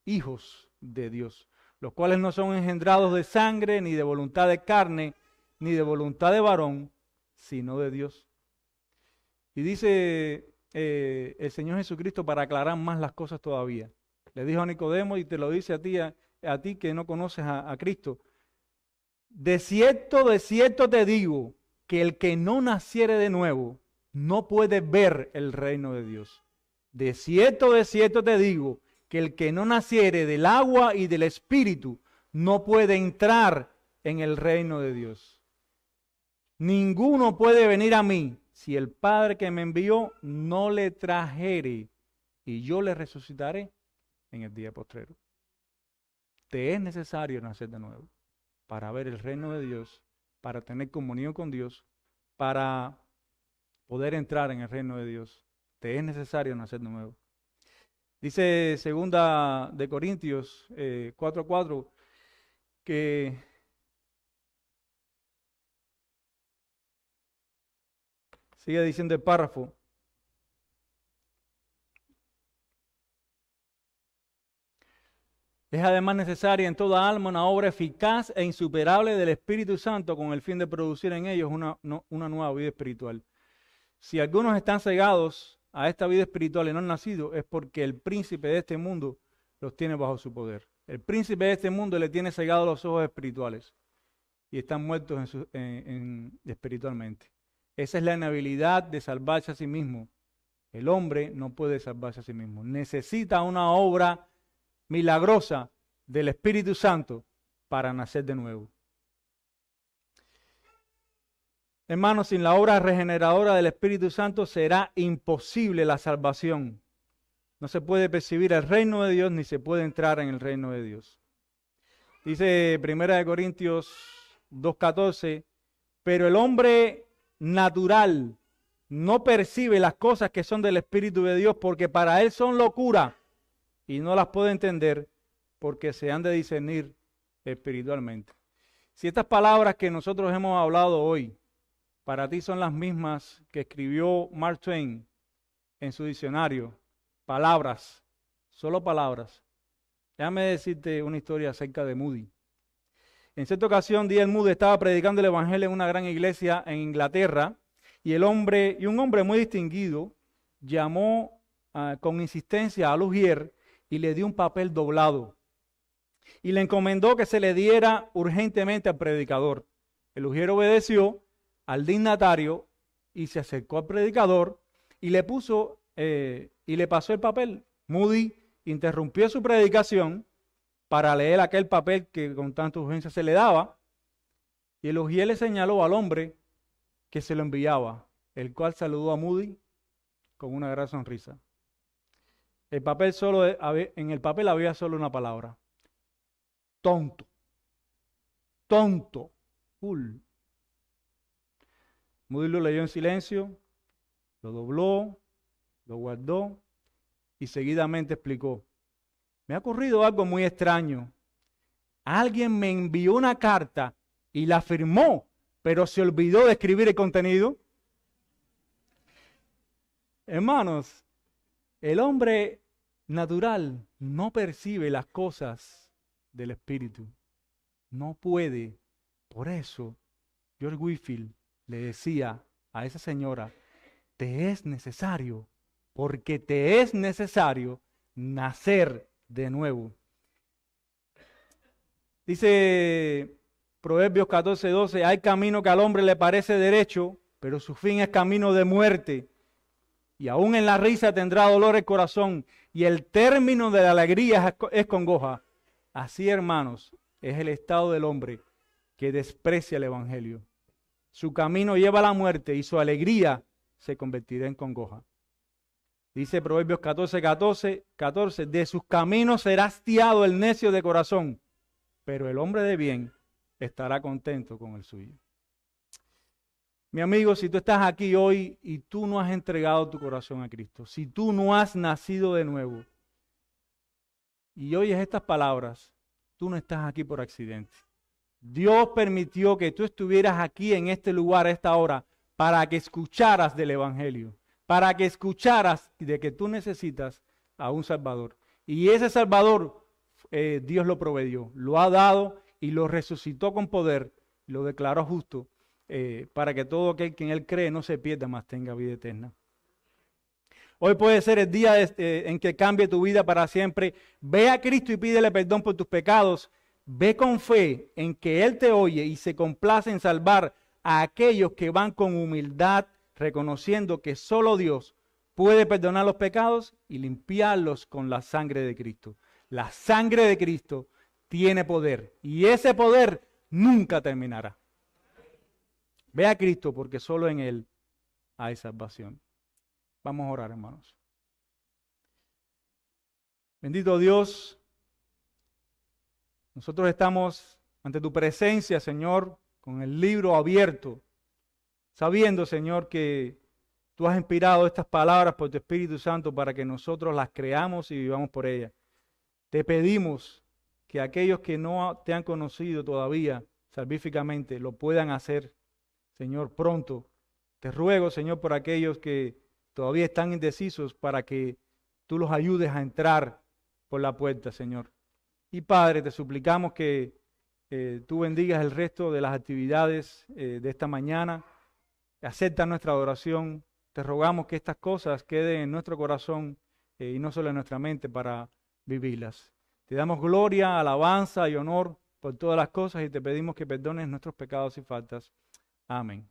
hijos de Dios, los cuales no son engendrados de sangre, ni de voluntad de carne, ni de voluntad de varón, sino de Dios. Y dice el Señor Jesucristo, para aclarar más las cosas todavía, le dijo a Nicodemo y te lo dice a ti que no conoces a Cristo: de cierto te digo, que el que no naciere de nuevo no puede ver el reino de Dios. De cierto te digo, que el que no naciere del agua y del Espíritu no puede entrar en el reino de Dios. Ninguno puede venir a mí si el Padre que me envió no le trajere, y yo le resucitaré en el día postrero. Te es necesario nacer de nuevo para ver el reino de Dios, para tener comunión con Dios, para poder entrar en el reino de Dios. Te es necesario nacer de nuevo. Dice 2 de Corintios 4:4 que sigue diciendo el párrafo. Es además necesaria en toda alma una obra eficaz e insuperable del Espíritu Santo con el fin de producir en ellos una nueva vida espiritual. Si algunos están cegados a esta vida espiritual y no han nacido, es porque el príncipe de este mundo los tiene bajo su poder. El príncipe de este mundo le tiene cegados los ojos espirituales y están muertos espiritualmente. Esa es la inhabilidad de salvarse a sí mismo. El hombre no puede salvarse a sí mismo. Necesita una obra milagrosa del Espíritu Santo para nacer de nuevo. Hermanos, sin la obra regeneradora del Espíritu Santo será imposible la salvación. No se puede percibir el reino de Dios ni se puede entrar en el reino de Dios. Dice 1 Corintios 2:14, pero el hombre natural no percibe las cosas que son del Espíritu de Dios porque para él son locura y no las puede entender porque se han de discernir espiritualmente. Si estas palabras que nosotros hemos hablado hoy para ti son las mismas que escribió Mark Twain en su diccionario, palabras, solo palabras, déjame decirte una historia acerca de Moody. En cierta ocasión, D.L. Moody estaba predicando el evangelio en una gran iglesia en Inglaterra y un hombre muy distinguido llamó con insistencia a Lugier y le dio un papel doblado y le encomendó que se le diera urgentemente al predicador. El Lugier obedeció al dignatario y se acercó al predicador y le pasó el papel. Moody interrumpió su predicación para leer aquel papel que con tanta urgencia se le daba, y el Lugier le señaló al hombre que se lo enviaba, el cual saludó a Moody con una gran sonrisa. En el papel había solo una palabra: tonto. Tonto. Moody lo leyó en silencio, lo dobló, lo guardó y seguidamente explicó: me ha ocurrido algo muy extraño. Alguien me envió una carta y la firmó, pero se olvidó de escribir el contenido. Hermanos, el hombre natural no percibe las cosas del Espíritu. No puede. Por eso, George Whitefield le decía a esa señora: te es necesario, porque te es necesario nacer de nuevo. Dice Proverbios 14:12, hay camino que al hombre le parece derecho, pero su fin es camino de muerte. Y aún en la risa tendrá dolor el corazón, y el término de la alegría es congoja. Así, hermanos, es el estado del hombre que desprecia el evangelio. Su camino lleva a la muerte y su alegría se convertirá en congoja. Dice Proverbios 14, de sus caminos será hastiado el necio de corazón, pero el hombre de bien estará contento con el suyo. Mi amigo, si tú estás aquí hoy y tú no has entregado tu corazón a Cristo, si tú no has nacido de nuevo y oyes estas palabras, tú no estás aquí por accidente. Dios permitió que tú estuvieras aquí en este lugar a esta hora para que escucharas del evangelio, para que escucharas de que tú necesitas a un Salvador. Y ese Salvador Dios lo proveyó, lo ha dado y lo resucitó con poder, lo declaró justo, para que todo aquel que en Él cree no se pierda, mas tenga vida eterna. Hoy puede ser el día en que cambie tu vida para siempre. Ve a Cristo y pídele perdón por tus pecados. Ve con fe en que Él te oye y se complace en salvar a aquellos que van con humildad, reconociendo que solo Dios puede perdonar los pecados y limpiarlos con la sangre de Cristo. La sangre de Cristo tiene poder y ese poder nunca terminará. Ve a Cristo porque solo en Él hay salvación. Vamos a orar, hermanos. Bendito Dios, nosotros estamos ante tu presencia, Señor, con el libro abierto, sabiendo, Señor, que tú has inspirado estas palabras por tu Espíritu Santo para que nosotros las creamos y vivamos por ellas. Te pedimos que aquellos que no te han conocido todavía salvíficamente lo puedan hacer, Señor, pronto. Te ruego, Señor, por aquellos que todavía están indecisos para que tú los ayudes a entrar por la puerta, Señor. Y Padre, te suplicamos que tú bendigas el resto de las actividades de esta mañana. Acepta nuestra adoración. Te rogamos que estas cosas queden en nuestro corazón y no solo en nuestra mente para vivirlas. Te damos gloria, alabanza y honor por todas las cosas y te pedimos que perdones nuestros pecados y faltas. Amén.